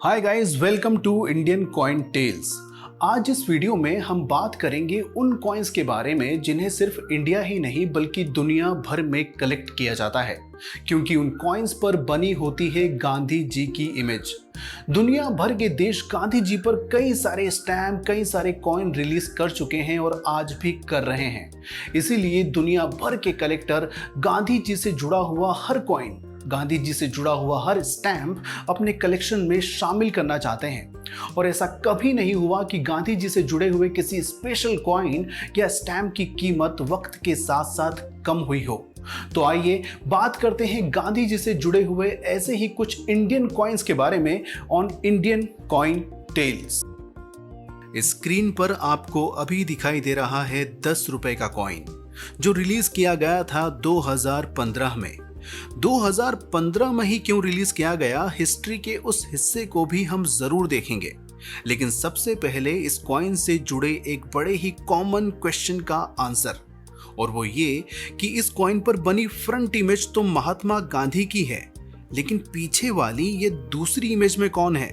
Hi guys, welcome to Indian coin tales. आज इस video में हम बात करेंगे उन कॉइन्स के बारे में जिन्हें सिर्फ इंडिया ही नहीं बल्कि दुनिया भर में कलेक्ट किया जाता है, क्योंकि उन कॉइन्स पर बनी होती है गांधी जी की इमेज। दुनिया भर के देश गांधी जी पर कई सारे स्टैम्प, कई सारे कॉइन रिलीज कर चुके हैं और आज भी कर रहे हैं। इसीलिए दुनिया भर के कलेक्टर गांधी जी से जुड़ा हुआ हर कॉइन, गांधी जी से जुड़ा हुआ हर स्टैम्प अपने कलेक्शन में शामिल करना चाहते हैं। और ऐसा कभी नहीं हुआ कि गांधी जी से जुड़े हुए किसी स्पेशल कॉइन या स्टैम्प की कीमत वक्त के साथ साथ कम हुई हो। तो आइए बात करते हैं गांधी जी से जुड़े हुए ऐसे ही कुछ इंडियन कॉइन्स के बारे में on Indian coin tales. Screen पर आपको अभी दिखाई दे रहा है 10 रुपए का कॉइन, जो रिलीज किया गया था 2015 में। 2015 में ही क्यों रिलीज किया गया, हिस्ट्री के उस हिस्से को भी हम जरूर देखेंगे। लेकिन सबसे पहले इस कॉइन से जुड़े एक बड़े ही कॉमन क्वेश्चन का आंसर, और वो ये कि इस कॉइन पर बनी फ्रंट इमेज तो महात्मा गांधी की है, लेकिन पीछे वाली ये दूसरी इमेज में कौन है?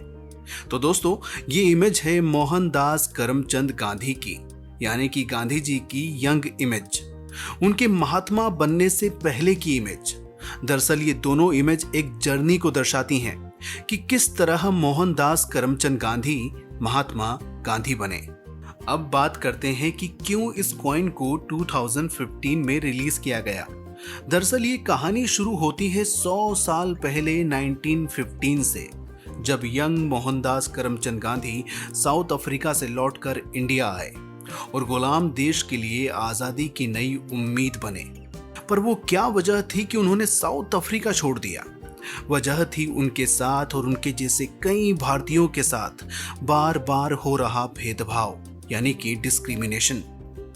तो दोस्तों, ये इमेज है मोहनदास करमचंद गांधी की, यानी कि गांधी जी की यंग इमेज, उनके महात्मा बनने से पहले की इमेज। दरअसल ये दोनों इमेज एक जर्नी को दर्शाती हैं कि किस तरह मोहनदास करमचंद गांधी महात्मा गांधी बने। अब बात करते हैं कि क्यों इस कॉइन को 2015 में रिलीज किया गया। दरअसल ये कहानी शुरू होती है 100 साल पहले 1915 से, जब young Mohandas Karamchand Gandhi south Africa से लौटकर इंडिया आए और गुलाम देश के लिए आजादी की नई उम्मीद बने। पर वो क्या वजह थी कि उन्होंने साउथ अफ्रीका छोड़ दिया? वजह थी उनके साथ और उनके जैसे कई भारतीयों के साथ बार बार हो रहा भेदभाव, यानी कि डिस्क्रिमिनेशन।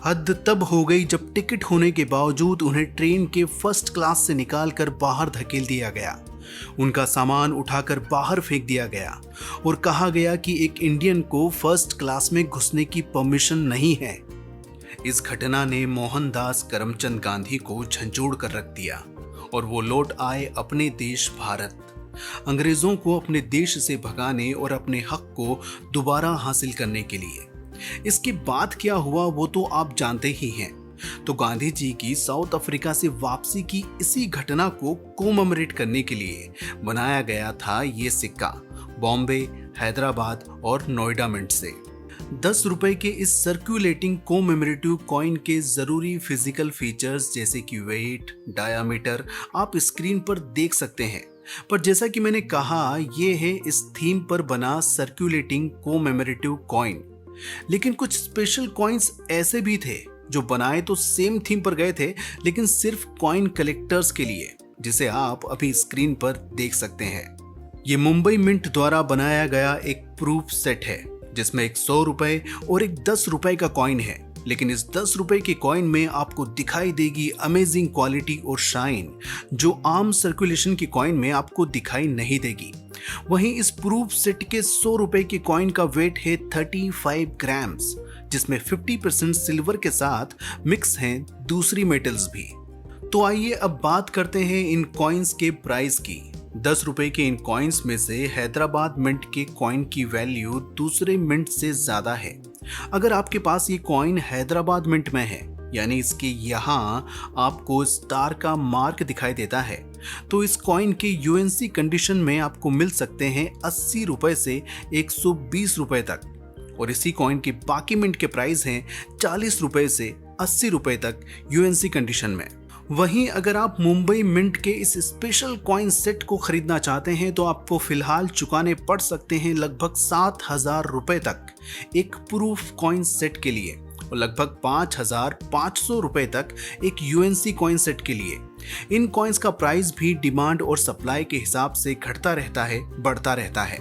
हद तब हो गई जब टिकट होने के बावजूद उन्हें ट्रेन के फर्स्ट क्लास से निकालकर बाहर धकेल दिया गया, उनका सामान उठाकर बाहर फेंक दिया गया और कहा गया कि एक इंडियन को फर्स्ट क्लास में घुसने की परमिशन नहीं है। इस घटना ने मोहनदास करमचंद गांधी को झंझोड़ कर रख दिया और वो लौट आए अपने देश भारत, अंग्रेजों को अपने देश से भगाने और अपने हक को दोबारा हासिल करने के लिए। इसके बाद क्या हुआ वो तो आप जानते ही हैं। तो गांधी जी की साउथ अफ्रीका से वापसी की इसी घटना को कोमेमोरेट करने के लिए बनाया गया था ये सिक्का, बॉम्बे, हैदराबाद और नोएडा मिंट से। 10 रुपए के इस सर्कुलेटिंग कोमेमोरेटिव कॉइन के जरूरी फिजिकल फीचर्स जैसे कि वेट, डायामीटर आप स्क्रीन पर देख सकते हैं। पर जैसा कि मैंने कहा, ये है इस थीम पर बना सर्कुलेटिंग कोमेमोरेटिव कॉइन। लेकिन कुछ स्पेशल कॉइन्स ऐसे भी थे जो बनाए तो सेम थीम पर गए थे, लेकिन सिर्फ कॉइन कलेक्टर्स के लिए, जिसे आप अभी स्क्रीन पर देख सकते हैं। ये मुंबई मिंट द्वारा बनाया गया एक प्रूफ सेट है, जिसमें एक 100 रुपए और एक 10 रुपए का कॉइन है। लेकिन इस 10 रुपए के कॉइन में आपको दिखाई देगी अमेजिंग क्वालिटी और शाइन, जो आम सर्कुलेशन की कॉइन में आपको दिखाई नहीं देगी। वहीं इस प्रूफ सेट के 100 रुपए के कॉइन का वेट है 35 ग्राम्स, जिसमें 50% सिल्वर के साथ मिक्स हैं दूसरी मेटल्स भी। तो आइए अब बात करते हैं इन कॉइन्स के प्राइस की। 10 रुपए के इन कॉइन्स में से हैदराबाद मिंट के कॉइन की वैल्यू दूसरे मिंट से ज्यादा है। अगर आपके पास ये कॉइन हैदराबाद मिंट में है, यानी इसके यहाँ आपको स्टार का मार्क दिखाई देता है, तो इस कॉइन के यूएनसी कंडीशन में आपको मिल सकते हैं 80 रुपए से 120 रुपए तक। और इसी कॉइन के बाकी मिंट के प्राइस हैं 40 रुपए से 80 रुपए तक यूएनसी कंडीशन में। वहीं अगर आप मुंबई मिंट के इस स्पेशल कॉइन सेट को खरीदना चाहते हैं तो आपको फिलहाल चुकाने पड़ सकते हैं लगभग 7,000 रुपए तक एक प्रूफ कॉइन सेट के लिए, और लगभग 5,500 रुपए तक एक यूएनसी कॉइन सेट के लिए। इन कॉइन्स का प्राइस भी डिमांड और सप्लाई के हिसाब से घटता रहता है, बढ़ता रहता है।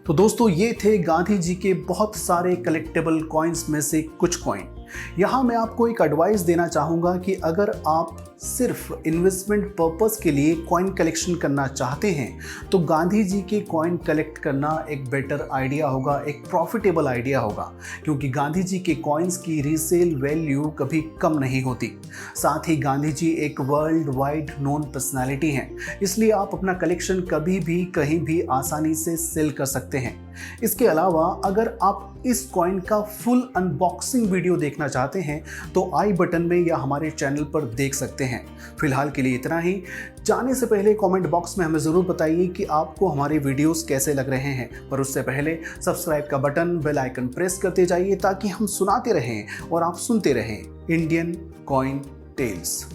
तो दोस्तों, ये थे गांधी जी के बहुत सारे कलेक्टेबल कॉइन्स में से कुछ कॉइन। यहाँ मैं आपको एक एडवाइस देना चाहूँगा कि अगर आप सिर्फ इन्वेस्टमेंट पर्पस के लिए कॉइन कलेक्शन करना चाहते हैं तो गांधी जी के कॉइन कलेक्ट करना एक बेटर आइडिया होगा, एक प्रॉफिटेबल आइडिया होगा, क्योंकि गांधी जी के कॉइन्स की रीसेल वैल्यू कभी कम नहीं होती। साथ ही गांधी जी एक वर्ल्ड वाइड नोन पर्सनैलिटी हैं, इसलिए आप अपना कलेक्शन कभी भी कहीं भी आसानी से सेल कर सकते हैं। इसके अलावा अगर आप इस कॉइन का फुल अनबॉक्सिंग वीडियो देखना चाहते हैं तो आई बटन में या हमारे चैनल पर देख सकते हैं। फिलहाल के लिए इतना ही। जाने से पहले कमेंट बॉक्स में हमें ज़रूर बताइए कि आपको हमारे वीडियोस कैसे लग रहे हैं, पर उससे पहले सब्सक्राइब का बटन, बेल आइकन प्रेस करते जाइए ताकि हम सुनाते रहें और आप सुनते रहें इंडियन कॉइन टेल्स।